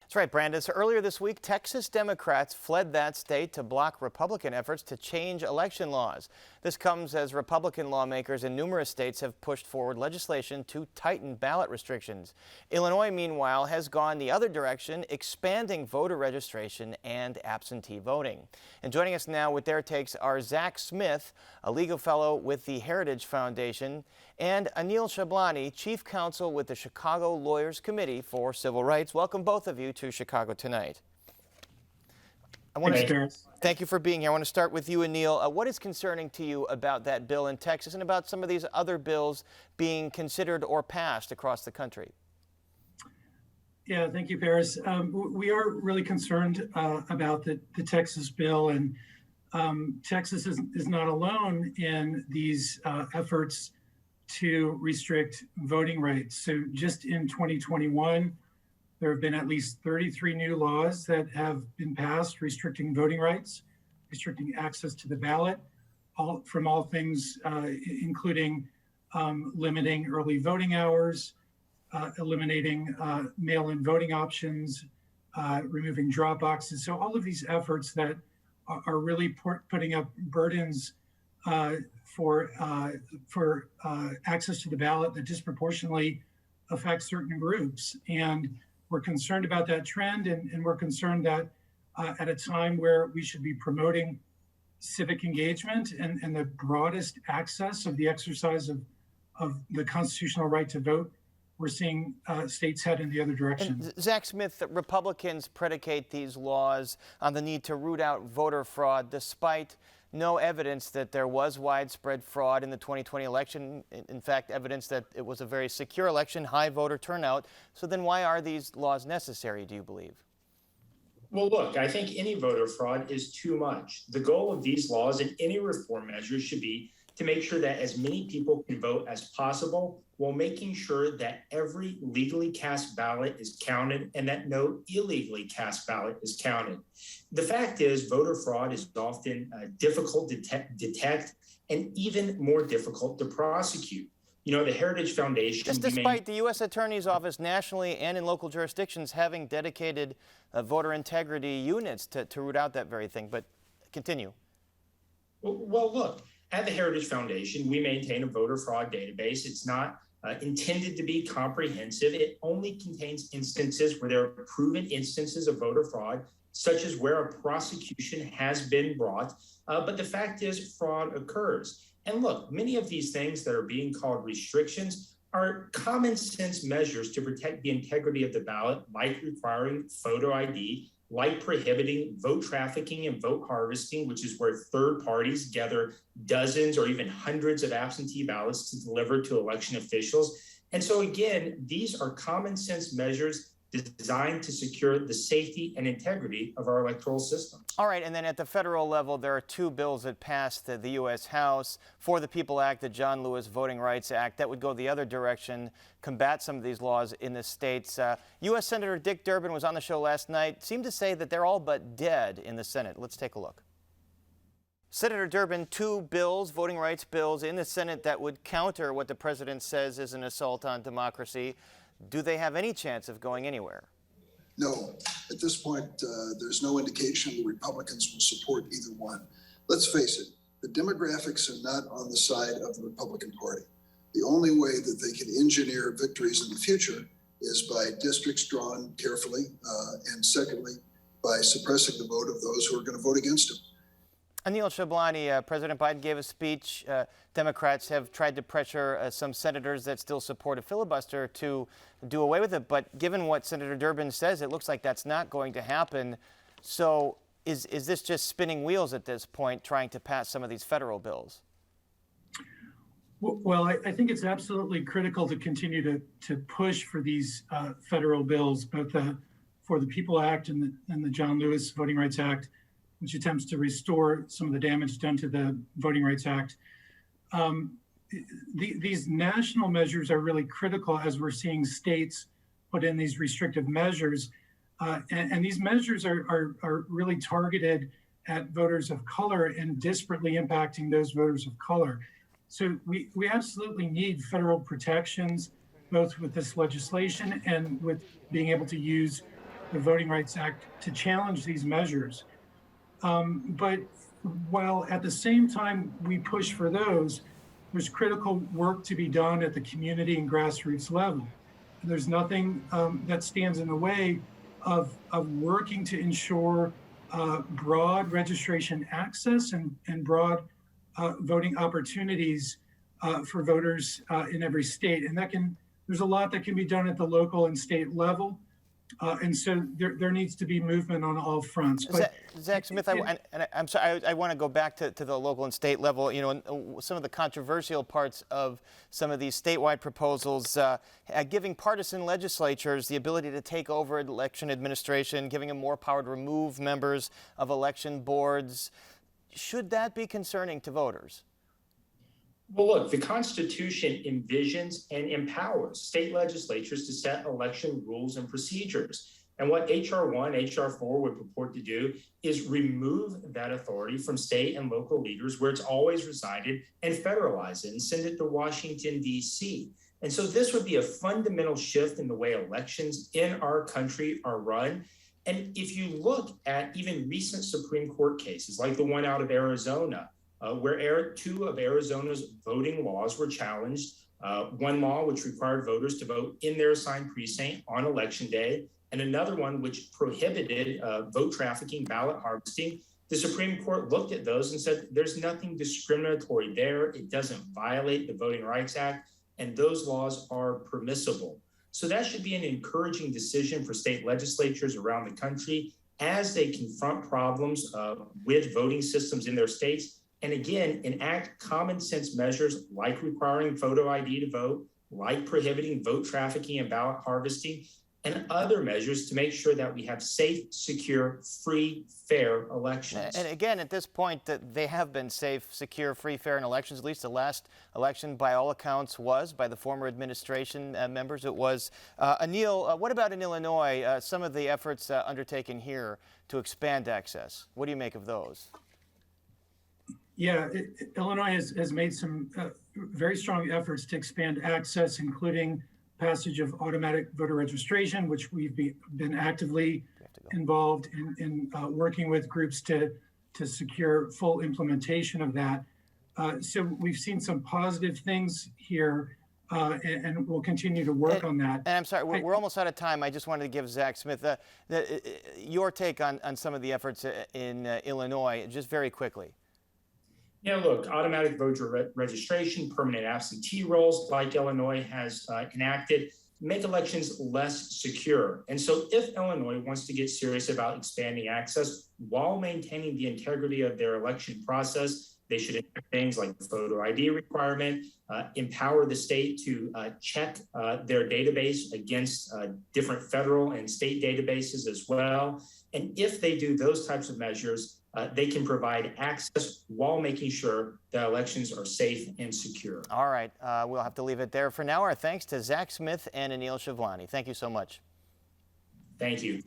That's right, Brandon. So earlier this week, Texas Democrats fled that state to block Republican efforts to change election laws. This comes as Republican lawmakers in numerous states have pushed forward legislation to tighten ballot restrictions. Illinois, meanwhile, has gone the other direction, expanding voter registration and absentee voting. And joining us now with their takes are ZACK Smith, a legal fellow with the Heritage Foundation, and ANEEL CHABLANI, chief counsel with the Chicago Lawyers Committee for Civil Rights. Welcome both of you to Chicago tonight. Thank you for being here. I want to start with you, ANEEL. What is concerning to you about that bill in Texas and about some of these other bills being considered or passed across the country? Yeah, thank you, Paris. We are really concerned about the Texas bill, and Texas is not alone in these efforts to restrict voting rights. So just in 2021, there have been at least 33 new laws that have been passed restricting voting rights, restricting access to the ballot, from all things including limiting early voting hours, eliminating mail-in voting options, removing drop boxes. So all of these efforts that are really putting up burdens for access to the ballot that disproportionately affects certain groups. And we're concerned about that trend, and we're concerned that at a time where we should be promoting civic engagement and the broadest access of the exercise of the constitutional right to vote, we're seeing states head in the other direction. And ZACK Smith, Republicans predicate these laws on the need to root out voter fraud, despite no evidence that there was widespread fraud in the 2020 election. In fact, evidence that it was a very secure election, high voter turnout. So then why are these laws necessary, do you believe? Well, look, I think any voter fraud is too much. The goal of these laws and any reform measures should be to make sure that as many people can vote as possible, while making sure that every legally cast ballot is counted and that no illegally cast ballot is counted. The fact is, voter fraud is often difficult to detect and even more difficult to prosecute. You know, the Heritage Foundation— Just despite the U.S. Attorney's Office nationally and in local jurisdictions having dedicated voter integrity units to root out that very thing. But continue. Well, look, at the Heritage Foundation, we maintain a voter fraud database. It's not intended to be comprehensive. It only contains instances where there are proven instances of voter fraud, such as where a prosecution has been brought. But the fact is, fraud occurs. And look, many of these things that are being called restrictions are common sense measures to protect the integrity of the ballot, like requiring photo ID, like prohibiting vote trafficking and vote harvesting, which is where third parties gather dozens or even hundreds of absentee ballots to deliver to election officials. And so again, these are common sense measures designed to secure the safety and integrity of our electoral system. All right, and then at the federal level, there are two bills that passed the U.S. House: For the People Act, the John Lewis Voting Rights Act, that would go the other direction, combat some of these laws in the states. U.S. Senator Dick Durbin was on the show last night, seemed to say that they're all but dead in the Senate. Let's take a look. Senator Durbin, two bills, voting rights bills in the Senate that would counter what the president says is an assault on democracy. Do they have any chance of going anywhere? No. At this point, there's no indication the Republicans will support either one. Let's face it, the demographics are not on the side of the Republican Party. The only way that they can engineer victories in the future is by districts drawn carefully, and secondly, by suppressing the vote of those who are going to vote against them. ANEEL CHABLANI, President Biden gave a speech. Democrats have tried to pressure some senators that still support a filibuster to do away with it. But given what Senator Durbin says, it looks like that's not going to happen. So is this just spinning wheels at this point, trying to pass some of these federal bills? Well, I think it's absolutely critical to continue to push for these federal bills, both the For the People Act and the John Lewis Voting Rights Act, which attempts to restore some of the damage done to the Voting Rights Act. These national measures are really critical as we're seeing states put in these restrictive measures. And these measures are really targeted at voters of color and disparately impacting those voters of color. So we absolutely need federal protections, both with this legislation and with being able to use the Voting Rights Act to challenge these measures. But while at the same time we push for those, there's critical work to be done at the community and grassroots level. And there's nothing that stands in the way of working to ensure broad registration access and broad voting opportunities for voters in every state. And there's a lot that can be done at the local and state level. And so there needs to be movement on all fronts. But Zach Smith, I'm sorry, I want to go back to the local and state level. You know, some of the controversial parts of some of these statewide proposals, giving partisan legislatures the ability to take over election administration, giving them more power to remove members of election boards. Should that be concerning to voters? Well, look, the Constitution envisions and empowers state legislatures to set election rules and procedures. And what H.R. 1, H.R. 4 would purport to do is remove that authority from state and local leaders where it's always resided and federalize it and send it to Washington, D.C. And so this would be a fundamental shift in the way elections in our country are run. And if you look at even recent Supreme Court cases, like the one out of Arizona, where two of Arizona's voting laws were challenged. One law which required voters to vote in their assigned precinct on election day, and another one which prohibited vote trafficking, ballot harvesting. The Supreme Court looked at those and said, there's nothing discriminatory there. It doesn't violate the Voting Rights Act, and those laws are permissible. So that should be an encouraging decision for state legislatures around the country as they confront problems with voting systems in their states. And again, enact common sense measures like requiring photo ID to vote, like prohibiting vote trafficking and ballot harvesting, and other measures to make sure that we have safe, secure, free, fair elections. And again, at this point, that they have been safe, secure, free, fair in elections. At least the last election, by all accounts, was by the former administration members. It was. ANEEL, what about in Illinois? Some of the efforts undertaken here to expand access. What do you make of those? Yeah, Illinois has made some very strong efforts to expand access, including passage of automatic voter registration, which we've been actively involved in working with groups to secure full implementation of that. So we've seen some positive things here, and we'll continue to work on that. And I'm sorry, we're almost out of time. I just wanted to give Zach Smith your take on some of the efforts in Illinois, just very quickly. Yeah, look, automatic voter registration, permanent absentee rolls, like Illinois has enacted, make elections less secure. And so if Illinois wants to get serious about expanding access while maintaining the integrity of their election process, they should enact things like the photo ID requirement, empower the state to check their database against different federal and state databases as well. And if they do those types of measures, they can provide access while making sure that elections are safe and secure. All right, we'll have to leave it there for now. Our thanks to Zach Smith and ANEEL CHABLANI. Thank you so much. Thank you.